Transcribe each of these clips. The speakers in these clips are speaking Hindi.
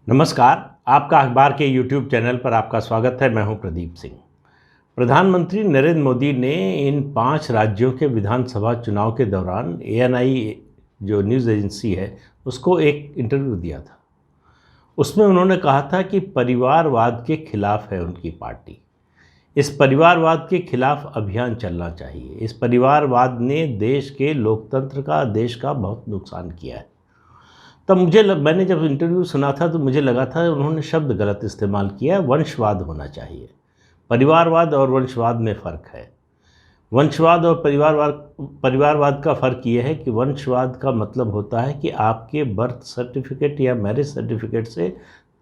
नमस्कार। आपका अखबार के YouTube चैनल पर आपका स्वागत है। मैं हूं प्रदीप सिंह। प्रधानमंत्री नरेंद्र मोदी ने इन 5 राज्यों के विधानसभा चुनाव के दौरान ANI जो न्यूज़ एजेंसी है उसको एक इंटरव्यू दिया था। उसमें उन्होंने कहा था कि परिवारवाद के खिलाफ है उनकी पार्टी। इस परिवारवाद के खिलाफ अभियान चलना चाहिए। इस परिवारवाद ने देश के लोकतंत्र का, देश का बहुत नुकसान किया है। तब मैंने जब इंटरव्यू सुना था तो मुझे लगा था उन्होंने शब्द गलत इस्तेमाल किया। वंशवाद होना चाहिए। परिवारवाद और वंशवाद में फ़र्क है। वंशवाद और परिवारवाद का फ़र्क ये है कि वंशवाद का मतलब होता है कि आपके बर्थ सर्टिफिकेट या मैरिज सर्टिफिकेट से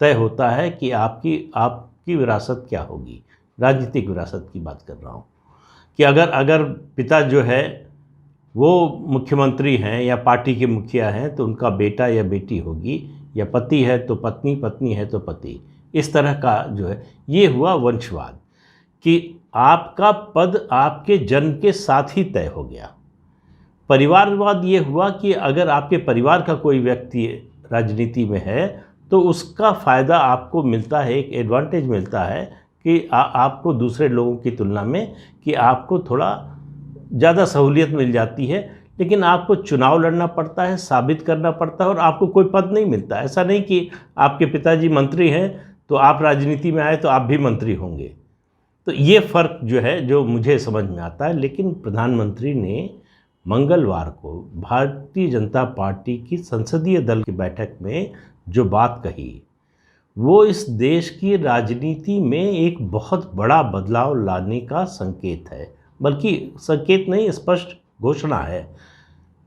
तय होता है कि आपकी विरासत क्या होगी। राजनीतिक विरासत की बात कर रहा हूँ कि अगर पिता जो है वो मुख्यमंत्री हैं या पार्टी के मुखिया हैं तो उनका बेटा या बेटी होगी, या पति है तो पत्नी, पत्नी है तो पति। इस तरह का जो है ये हुआ वंशवाद कि आपका पद आपके जन्म के साथ ही तय हो गया। परिवारवाद ये हुआ कि अगर आपके परिवार का कोई व्यक्ति राजनीति में है तो उसका फ़ायदा आपको मिलता है, एक एडवांटेज मिलता है कि आपको दूसरे लोगों की तुलना में कि आपको थोड़ा ज़्यादा सहूलियत मिल जाती है, लेकिन आपको चुनाव लड़ना पड़ता है, साबित करना पड़ता है और आपको कोई पद नहीं मिलता। ऐसा नहीं कि आपके पिताजी मंत्री हैं तो आप राजनीति में आए तो आप भी मंत्री होंगे। तो ये फ़र्क जो है जो मुझे समझ में आता है। लेकिन प्रधानमंत्री ने मंगलवार को भारतीय जनता पार्टी की संसदीय दल की बैठक में जो बात कही वो इस देश की राजनीति में एक बहुत बड़ा बदलाव लाने का संकेत है, बल्कि संकेत नहीं, स्पष्ट घोषणा है।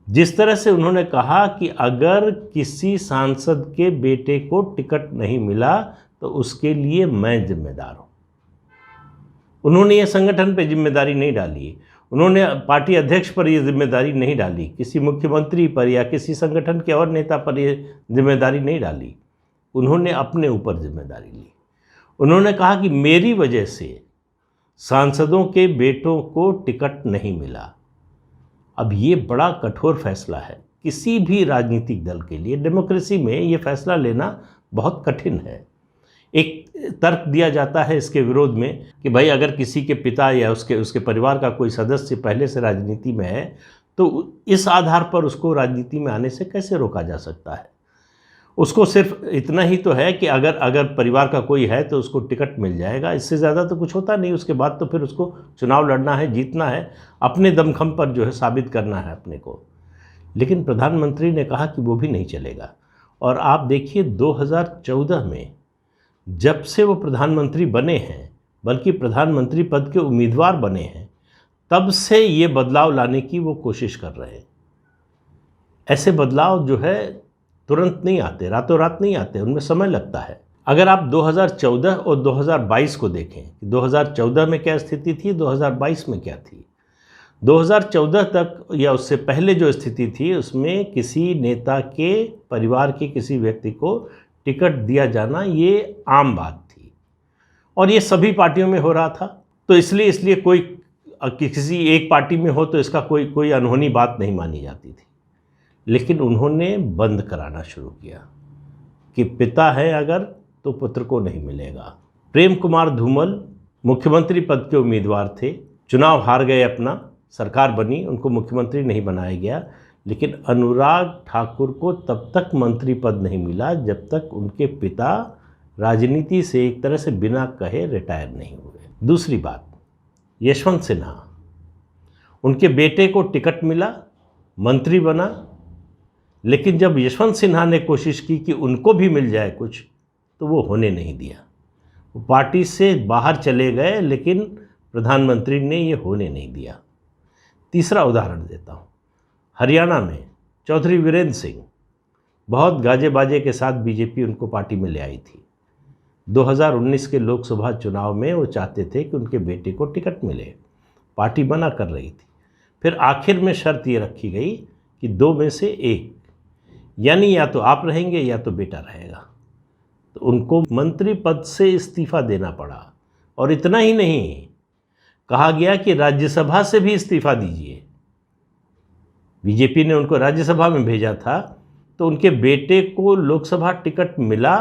जिस तरह से उन्होंने कहा कि अगर किसी सांसद के बेटे को टिकट नहीं मिला तो उसके लिए मैं जिम्मेदार हूँ। उन्होंने ये संगठन पे जिम्मेदारी नहीं डाली, उन्होंने पार्टी अध्यक्ष पर ये जिम्मेदारी नहीं डाली, किसी मुख्यमंत्री पर या किसी संगठन के और नेता पर ये जिम्मेदारी नहीं डाली। उन्होंने अपने ऊपर जिम्मेदारी ली। उन्होंने कहा कि मेरी वजह से सांसदों के बेटों को टिकट नहीं मिला। अब ये बड़ा कठोर फैसला है किसी भी राजनीतिक दल के लिए। डेमोक्रेसी में ये फैसला लेना बहुत कठिन है। एक तर्क दिया जाता है इसके विरोध में कि भाई अगर किसी के पिता या उसके परिवार का कोई सदस्य पहले से राजनीति में है तो इस आधार पर उसको राजनीति में आने से कैसे रोका जा सकता है। उसको सिर्फ इतना ही तो है कि अगर परिवार का कोई है तो उसको टिकट मिल जाएगा, इससे ज़्यादा तो कुछ होता नहीं। उसके बाद तो फिर उसको चुनाव लड़ना है, जीतना है, अपने दमखम पर जो है साबित करना है अपने को। लेकिन प्रधानमंत्री ने कहा कि वो भी नहीं चलेगा। और आप देखिए 2014 में जब से वो प्रधानमंत्री बने हैं, बल्कि प्रधानमंत्री पद के उम्मीदवार बने हैं, तब से ये बदलाव लाने की वो कोशिश कर रहे हैं। ऐसे बदलाव जो है तुरंत नहीं आते, रातों रात नहीं आते, उनमें समय लगता है। अगर आप 2014 और 2022 को देखें कि 2014 में क्या स्थिति थी, 2022 में क्या थी। 2014 तक या उससे पहले जो स्थिति थी उसमें किसी नेता के परिवार के किसी व्यक्ति को टिकट दिया जाना ये आम बात थी और ये सभी पार्टियों में हो रहा था। तो इसलिए कोई किसी एक पार्टी में हो तो इसका कोई अनहोनी बात नहीं मानी जाती थी। लेकिन उन्होंने बंद कराना शुरू किया कि पिता है अगर तो पुत्र को नहीं मिलेगा। प्रेम कुमार धूमल मुख्यमंत्री पद के उम्मीदवार थे, चुनाव हार गए, अपना सरकार बनी, उनको मुख्यमंत्री नहीं बनाया गया। लेकिन अनुराग ठाकुर को तब तक मंत्री पद नहीं मिला जब तक उनके पिता राजनीति से एक तरह से बिना कहे रिटायर नहीं हुए। दूसरी बात, यशवंत सिन्हा, उनके बेटे को टिकट मिला, मंत्री बना, लेकिन जब यशवंत सिन्हा ने कोशिश की कि उनको भी मिल जाए कुछ तो वो होने नहीं दिया। वो पार्टी से बाहर चले गए, लेकिन प्रधानमंत्री ने ये होने नहीं दिया। तीसरा उदाहरण देता हूँ, हरियाणा में चौधरी वीरेंद्र सिंह, बहुत गाजे बाजे के साथ बीजेपी उनको पार्टी में ले आई थी। 2019 के लोकसभा चुनाव में वो चाहते थे कि उनके बेटे को टिकट मिले, पार्टी मना कर रही थी। फिर आखिर में शर्त ये रखी गई कि 2 में से 1, यानी या तो आप रहेंगे या तो बेटा रहेगा। तो उनको मंत्री पद से इस्तीफा देना पड़ा। और इतना ही नहीं, कहा गया कि राज्यसभा से भी इस्तीफा दीजिए। बीजेपी ने उनको राज्यसभा में भेजा था तो उनके बेटे को लोकसभा टिकट मिला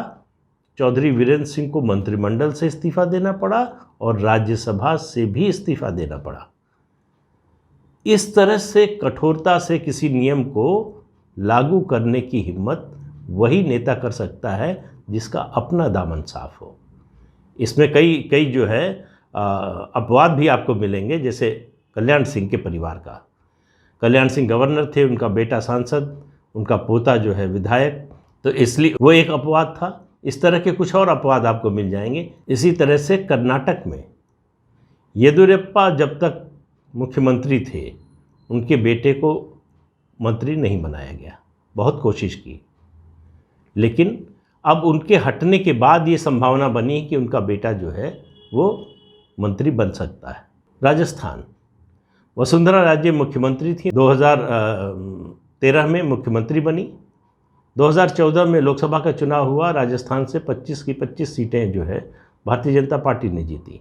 चौधरी वीरेंद्र सिंह को मंत्रिमंडल से इस्तीफा देना पड़ा और राज्यसभा से भी इस्तीफा देना पड़ा। इस तरह से कठोरता से किसी नियम को लागू करने की हिम्मत वही नेता कर सकता है जिसका अपना दामन साफ हो। इसमें कई जो है अपवाद भी आपको मिलेंगे, जैसे कल्याण सिंह के परिवार का। कल्याण सिंह गवर्नर थे, उनका बेटा सांसद, उनका पोता जो है विधायक, तो इसलिए वो एक अपवाद था। इस तरह के कुछ और अपवाद आपको मिल जाएंगे। इसी तरह से कर्नाटक में येदियुरप्पा जब तक मुख्यमंत्री थे उनके बेटे को मंत्री नहीं बनाया गया, बहुत कोशिश की, लेकिन अब उनके हटने के बाद ये संभावना बनी कि उनका बेटा जो है वो मंत्री बन सकता है। राजस्थान, वसुंधरा राजे मुख्यमंत्री थी, 2013 में मुख्यमंत्री बनी। 2014 में लोकसभा का चुनाव हुआ, राजस्थान से 25 की 25 सीटें जो है भारतीय जनता पार्टी ने जीती।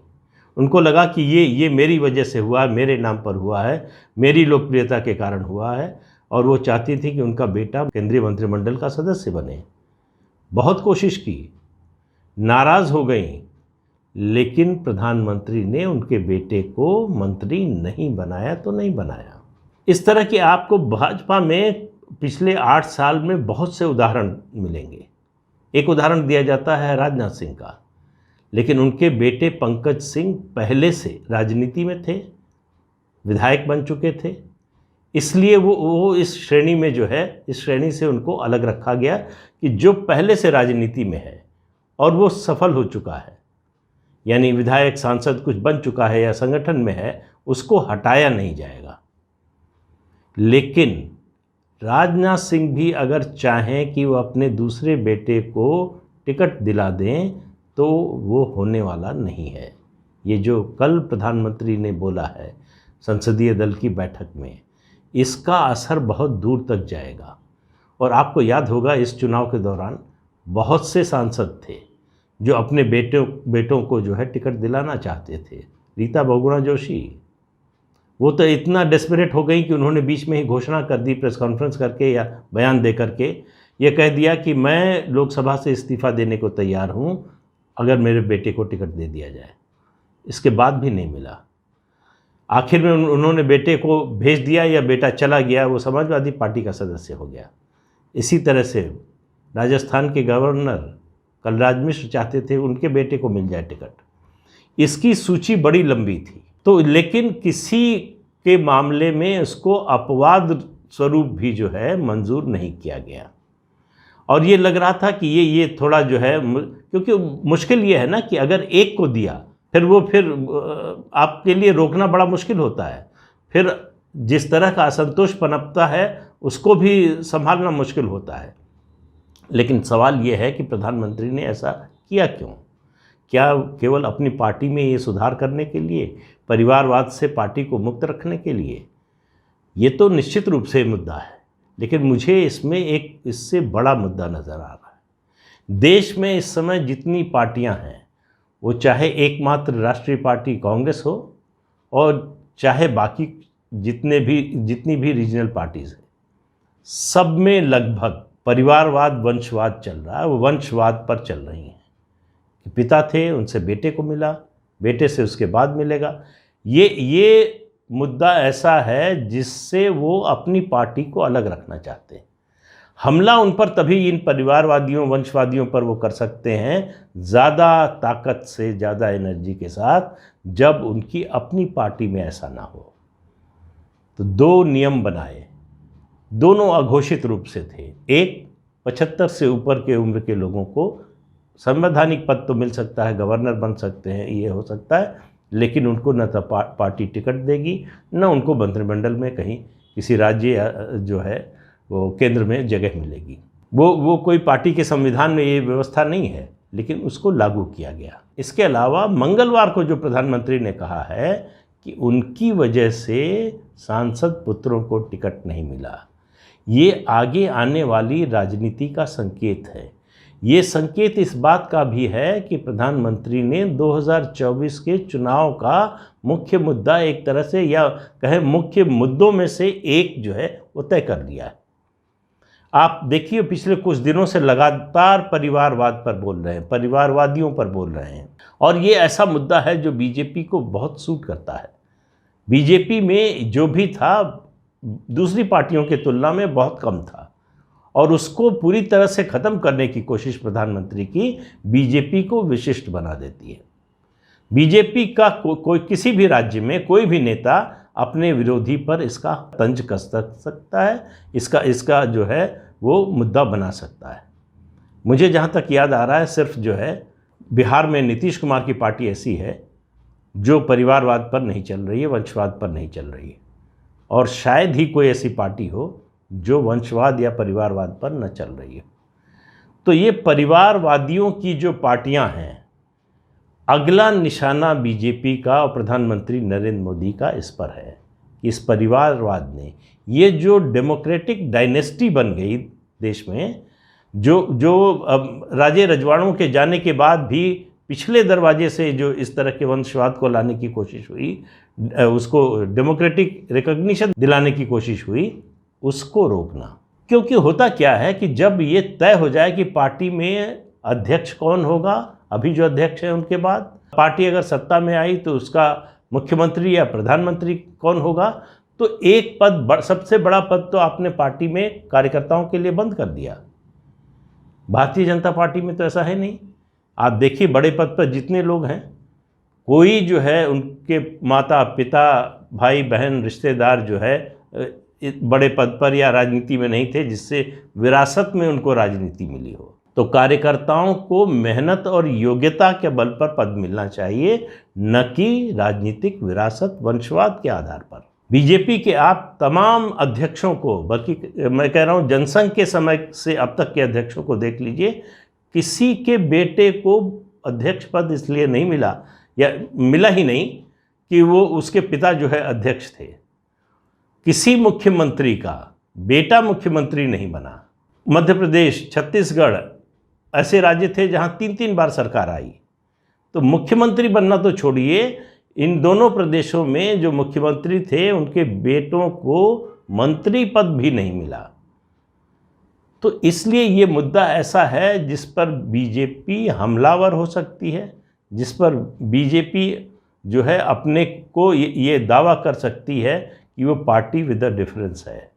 उनको लगा कि ये मेरी वजह से हुआ है, मेरे नाम पर हुआ है, मेरी लोकप्रियता के कारण हुआ है, और वो चाहती थी कि उनका बेटा केंद्रीय मंत्रिमंडल का सदस्य बने। बहुत कोशिश की, नाराज़ हो गई, लेकिन प्रधानमंत्री ने उनके बेटे को मंत्री नहीं बनाया तो नहीं बनाया। इस तरह के आपको भाजपा में पिछले 8 साल में बहुत से उदाहरण मिलेंगे। एक उदाहरण दिया जाता है राजनाथ सिंह का, लेकिन उनके बेटे पंकज सिंह पहले से राजनीति में थे, विधायक बन चुके थे, इसलिए वो इस श्रेणी में जो है, इस श्रेणी से उनको अलग रखा गया कि जो पहले से राजनीति में है और वो सफल हो चुका है, यानी विधायक सांसद कुछ बन चुका है या संगठन में है, उसको हटाया नहीं जाएगा। लेकिन राजनाथ सिंह भी अगर चाहें कि वो अपने दूसरे बेटे को टिकट दिला दें तो वो होने वाला नहीं है। ये जो कल प्रधानमंत्री ने बोला है संसदीय दल की बैठक में, इसका असर बहुत दूर तक जाएगा। और आपको याद होगा इस चुनाव के दौरान बहुत से सांसद थे जो अपने बेटों को जो है टिकट दिलाना चाहते थे। रीता बहुगुणा जोशी, वो तो इतना डेस्परेट हो गई कि उन्होंने बीच में ही घोषणा कर दी, प्रेस कॉन्फ्रेंस करके या बयान दे करके ये कह दिया कि मैं लोकसभा से इस्तीफा देने को तैयार हूँ अगर मेरे बेटे को टिकट दे दिया जाए। इसके बाद भी नहीं मिला। आखिर में उन्होंने बेटे को भेज दिया या बेटा चला गया, वो समाजवादी पार्टी का सदस्य हो गया। इसी तरह से राजस्थान के गवर्नर कलराज मिश्र चाहते थे उनके बेटे को मिल जाए टिकट। इसकी सूची बड़ी लंबी थी, तो लेकिन किसी के मामले में उसको अपवाद स्वरूप भी जो है मंजूर नहीं किया गया। और ये लग रहा था कि ये थोड़ा जो है, क्योंकि मुश्किल ये है ना कि अगर एक को दिया फिर आपके लिए रोकना बड़ा मुश्किल होता है। फिर जिस तरह का असंतोष पनपता है उसको भी संभालना मुश्किल होता है। लेकिन सवाल ये है कि प्रधानमंत्री ने ऐसा किया क्यों? क्या केवल अपनी पार्टी में ये सुधार करने के लिए, परिवारवाद से पार्टी को मुक्त रखने के लिए? ये तो निश्चित रूप से मुद्दा है, लेकिन मुझे इसमें एक इससे बड़ा मुद्दा नज़र आ रहा है। देश में इस समय जितनी पार्टियां हैं, वो चाहे एकमात्र राष्ट्रीय पार्टी कांग्रेस हो और चाहे बाकी जितनी भी रीजनल पार्टीज़ हैं, सब में लगभग परिवारवाद, वंशवाद चल रहा है। वो वंशवाद पर चल रही हैं कि पिता थे, उनसे बेटे को मिला, बेटे से उसके बाद मिलेगा। ये मुद्दा ऐसा है जिससे वो अपनी पार्टी को अलग रखना चाहते हैं। हमला उन पर तभी इन परिवारवादियों, वंशवादियों पर वो कर सकते हैं ज़्यादा ताकत से, ज़्यादा एनर्जी के साथ, जब उनकी अपनी पार्टी में ऐसा ना हो। तो 2 नियम बनाए, दोनों अघोषित रूप से थे। एक, 75 से ऊपर के उम्र के लोगों को संवैधानिक पद तो मिल सकता है, गवर्नर बन सकते हैं, ये हो सकता है, लेकिन उनको न तो पार्टी टिकट देगी, न उनको मंत्रिमंडल में कहीं किसी राज्य जो है वो केंद्र में जगह मिलेगी। वो कोई पार्टी के संविधान में ये व्यवस्था नहीं है, लेकिन उसको लागू किया गया। इसके अलावा मंगलवार को जो प्रधानमंत्री ने कहा है कि उनकी वजह से सांसद पुत्रों को टिकट नहीं मिला, ये आगे आने वाली राजनीति का संकेत है। ये संकेत इस बात का भी है कि प्रधानमंत्री ने 2024 के चुनाव का मुख्य मुद्दा एक तरह से, या कहें मुख्य मुद्दों में से एक जो है वो तय कर लिया है। आप देखिए पिछले कुछ दिनों से लगातार परिवारवाद पर बोल रहे हैं, परिवारवादियों पर बोल रहे हैं, और ये ऐसा मुद्दा है जो बीजेपी को बहुत सूट करता है। बीजेपी में जो भी था दूसरी पार्टियों की तुलना में बहुत कम था, और उसको पूरी तरह से ख़त्म करने की कोशिश प्रधानमंत्री की बीजेपी को विशिष्ट बना देती है। बीजेपी का कोई किसी भी राज्य में कोई भी नेता अपने विरोधी पर इसका तंज कस सकता है, इसका जो है वो मुद्दा बना सकता है। मुझे जहाँ तक याद आ रहा है, सिर्फ जो है बिहार में नीतीश कुमार की पार्टी ऐसी है जो परिवारवाद पर नहीं चल रही है, वंशवाद पर नहीं चल रही है, और शायद ही कोई ऐसी पार्टी हो जो वंशवाद या परिवारवाद पर न चल रही है। तो ये परिवारवादियों की जो पार्टियां हैं, अगला निशाना बीजेपी का और प्रधानमंत्री नरेंद्र मोदी का इस पर है। इस परिवारवाद ने ये जो डेमोक्रेटिक डायनेस्टी बन गई देश में, जो राजे रजवाड़ों के जाने के बाद भी पिछले दरवाजे से जो इस तरह के वंशवाद को लाने की कोशिश हुई, उसको डेमोक्रेटिक रिकॉग्निशन दिलाने की कोशिश हुई, उसको रोकना। क्योंकि होता क्या है कि जब ये तय हो जाए कि पार्टी में अध्यक्ष कौन होगा, अभी जो अध्यक्ष है उनके बाद पार्टी अगर सत्ता में आई तो उसका मुख्यमंत्री या प्रधानमंत्री कौन होगा, तो एक पद, सबसे बड़ा पद तो आपने पार्टी में कार्यकर्ताओं के लिए बंद कर दिया। भारतीय जनता पार्टी में तो ऐसा है नहीं। आप देखिए बड़े पद पर जितने लोग हैं, कोई जो है उनके माता पिता भाई बहन रिश्तेदार जो है बड़े पद पर या राजनीति में नहीं थे जिससे विरासत में उनको राजनीति मिली हो। तो कार्यकर्ताओं को मेहनत और योग्यता के बल पर पद मिलना चाहिए, न कि राजनीतिक विरासत वंशवाद के आधार पर। बीजेपी के आप तमाम अध्यक्षों को, बल्कि मैं कह रहा हूँ जनसंघ के समय से अब तक के अध्यक्षों को देख लीजिए, किसी के बेटे को अध्यक्ष पद इसलिए नहीं मिला या मिला ही नहीं कि वो उसके पिता जो है अध्यक्ष थे। किसी मुख्यमंत्री का बेटा मुख्यमंत्री नहीं बना। मध्य प्रदेश, छत्तीसगढ़ ऐसे राज्य थे जहां 3-3 बार सरकार आई, तो मुख्यमंत्री बनना तो छोड़िए, इन दोनों प्रदेशों में जो मुख्यमंत्री थे उनके बेटों को मंत्री पद भी नहीं मिला। तो इसलिए ये मुद्दा ऐसा है जिस पर बीजेपी हमलावर हो सकती है, जिस पर बीजेपी जो है अपने को ये दावा कर सकती है कि वो पार्टी विद अ डिफरेंस है।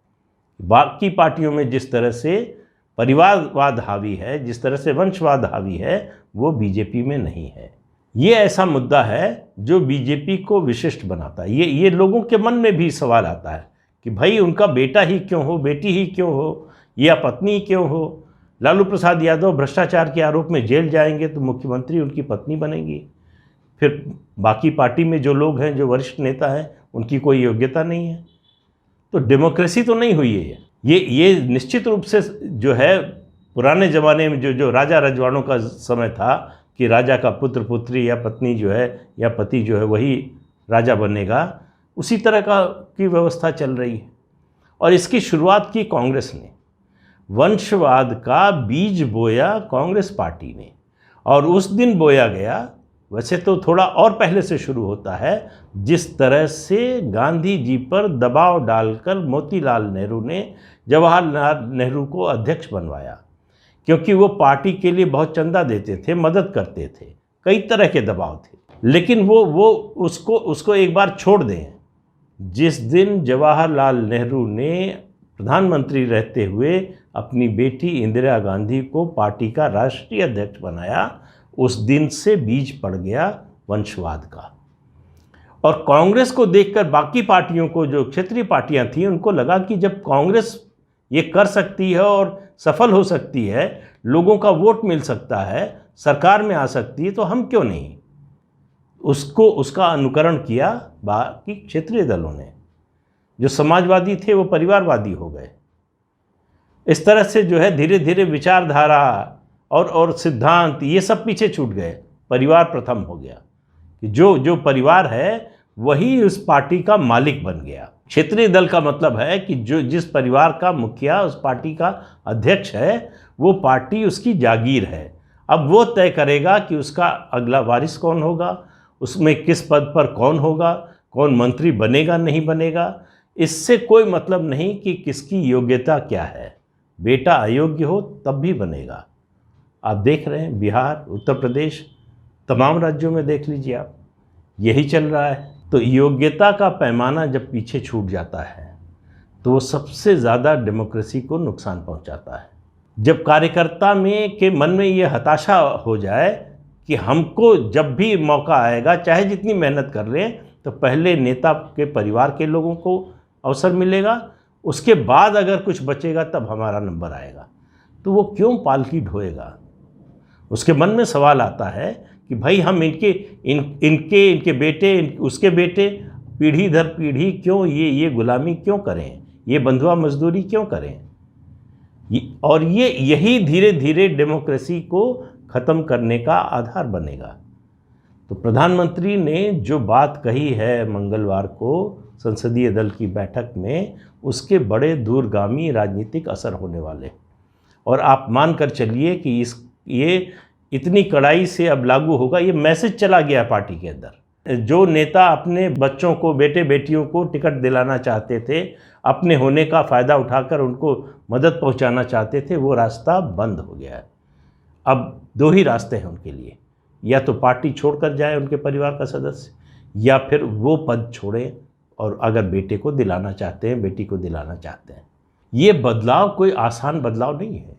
बाकी पार्टियों में जिस तरह से परिवारवाद हावी है, जिस तरह से वंशवाद हावी है, वो बीजेपी में नहीं है। ये ऐसा मुद्दा है जो बीजेपी को विशिष्ट बनाता है। ये लोगों के मन में भी सवाल आता है कि भाई उनका बेटा ही क्यों हो, बेटी ही क्यों हो, या पत्नी ही क्यों हो। लालू प्रसाद यादव भ्रष्टाचार के आरोप में जेल जाएंगे तो मुख्यमंत्री उनकी पत्नी बनेंगी। फिर बाकी पार्टी में जो लोग हैं, जो वरिष्ठ नेता हैं, उनकी कोई योग्यता नहीं है। तो डेमोक्रेसी तो नहीं हुई है। ये निश्चित रूप से जो है पुराने ज़माने में जो राजा रजवाड़ों का समय था कि राजा का पुत्र पुत्री या पत्नी जो है या पति जो है वही राजा बनेगा, उसी तरह की व्यवस्था चल रही है। और इसकी शुरुआत की कांग्रेस ने। वंशवाद का बीज बोया कांग्रेस पार्टी ने, और उस दिन बोया गया। वैसे तो थोड़ा और पहले से शुरू होता है, जिस तरह से गांधी जी पर दबाव डालकर मोतीलाल नेहरू ने जवाहरलाल नेहरू को अध्यक्ष बनवाया, क्योंकि वो पार्टी के लिए बहुत चंदा देते थे, मदद करते थे, कई तरह के दबाव थे। लेकिन वो उसको एक बार छोड़ दें। जिस दिन जवाहरलाल नेहरू ने प्रधानमंत्री रहते हुए अपनी बेटी इंदिरा गांधी को पार्टी का राष्ट्रीय अध्यक्ष बनाया, उस दिन से बीज पड़ गया वंशवाद का। और कांग्रेस को देखकर बाकी पार्टियों को, जो क्षेत्रीय पार्टियां थीं, उनको लगा कि जब कांग्रेस ये कर सकती है और सफल हो सकती है, लोगों का वोट मिल सकता है, सरकार में आ सकती है, तो हम क्यों नहीं। उसका अनुकरण किया बाकी क्षेत्रीय दलों ने। जो समाजवादी थे वो परिवारवादी हो गए। इस तरह से जो है धीरे धीरे विचारधारा और सिद्धांत ये सब पीछे छूट गए। परिवार प्रथम हो गया कि जो परिवार है वही उस पार्टी का मालिक बन गया। क्षेत्रीय दल का मतलब है कि जिस परिवार का मुखिया उस पार्टी का अध्यक्ष है, वो पार्टी उसकी जागीर है। अब वो तय करेगा कि उसका अगला वारिस कौन होगा, उसमें किस पद पर कौन होगा, कौन मंत्री बनेगा नहीं बनेगा। इससे कोई मतलब नहीं कि किसकी योग्यता क्या है। बेटा अयोग्य हो तब भी बनेगा। आप देख रहे हैं बिहार, उत्तर प्रदेश, तमाम राज्यों में देख लीजिए आप, यही चल रहा है। तो योग्यता का पैमाना जब पीछे छूट जाता है तो वो सबसे ज़्यादा डेमोक्रेसी को नुकसान पहुंचाता है। जब कार्यकर्ता के मन में ये हताशा हो जाए कि हमको जब भी मौका आएगा, चाहे जितनी मेहनत कर रहे हैं, तो पहले नेता के परिवार के लोगों को अवसर मिलेगा, उसके बाद अगर कुछ बचेगा तब हमारा नंबर आएगा, तो वो क्यों पालकी ढोएगा। उसके मन में सवाल आता है कि भाई हम इनके बेटे, उसके बेटे, पीढ़ी दर पीढ़ी क्यों ये गुलामी क्यों करें, ये बंधुआ मजदूरी क्यों करें। और यही धीरे धीरे डेमोक्रेसी को ख़त्म करने का आधार बनेगा। तो प्रधानमंत्री ने जो बात कही है मंगलवार को संसदीय दल की बैठक में, उसके बड़े दूरगामी राजनीतिक असर होने वाले। और आप मान कर चलिए कि ये इतनी कड़ाई से अब लागू होगा। ये मैसेज चला गया पार्टी के अंदर। जो नेता अपने बच्चों को, बेटे बेटियों को टिकट दिलाना चाहते थे, अपने होने का फ़ायदा उठाकर उनको मदद पहुंचाना चाहते थे, वो रास्ता बंद हो गया है। अब दो ही रास्ते हैं उनके लिए, या तो पार्टी छोड़कर जाए उनके परिवार का सदस्य, या फिर वो पद छोड़ें और अगर बेटे को दिलाना चाहते हैं, बेटी को दिलाना चाहते हैं। ये बदलाव कोई आसान बदलाव नहीं है।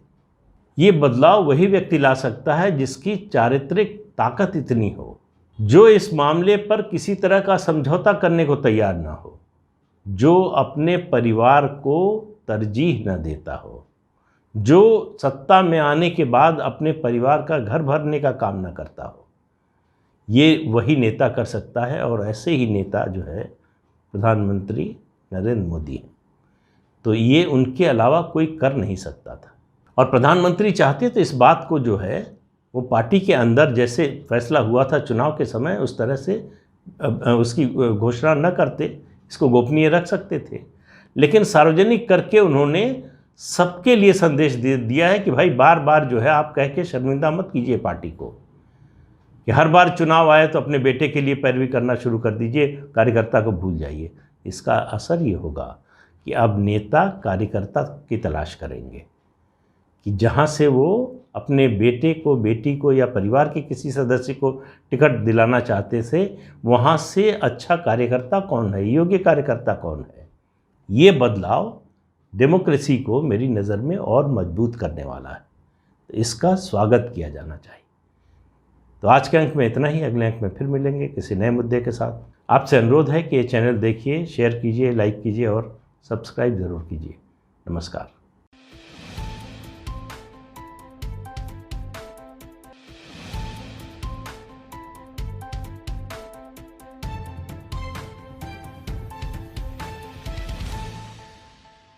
ये बदलाव वही व्यक्ति ला सकता है जिसकी चारित्रिक ताकत इतनी हो, जो इस मामले पर किसी तरह का समझौता करने को तैयार ना हो, जो अपने परिवार को तरजीह न देता हो, जो सत्ता में आने के बाद अपने परिवार का घर भरने का काम न करता हो। ये वही नेता कर सकता है, और ऐसे ही नेता जो है प्रधानमंत्री नरेंद्र मोदी हैं। तो ये उनके अलावा कोई कर नहीं सकता था। और प्रधानमंत्री चाहते तो इस बात को जो है वो पार्टी के अंदर जैसे फैसला हुआ था चुनाव के समय, उस तरह से उसकी घोषणा न करते, इसको गोपनीय रख सकते थे। लेकिन सार्वजनिक करके उन्होंने सबके लिए संदेश दे दिया है कि भाई बार बार जो है आप कह के शर्मिंदा मत कीजिए पार्टी को, कि हर बार चुनाव आए तो अपने बेटे के लिए पैरवी करना शुरू कर दीजिए, कार्यकर्ता को भूल जाइए। इसका असर ये होगा कि अब नेता कार्यकर्ता की तलाश करेंगे कि जहाँ से वो अपने बेटे को, बेटी को या परिवार के किसी सदस्य को टिकट दिलाना चाहते थे, वहाँ से अच्छा कार्यकर्ता कौन है, योग्य कार्यकर्ता कौन है। ये बदलाव डेमोक्रेसी को मेरी नज़र में और मजबूत करने वाला है, तो इसका स्वागत किया जाना चाहिए। तो आज के अंक में इतना ही। अगले अंक में फिर मिलेंगे किसी नए मुद्दे के साथ। आपसे अनुरोध है कि ये चैनल देखिए, शेयर कीजिए, लाइक कीजिए और सब्सक्राइब ज़रूर कीजिए। नमस्कार।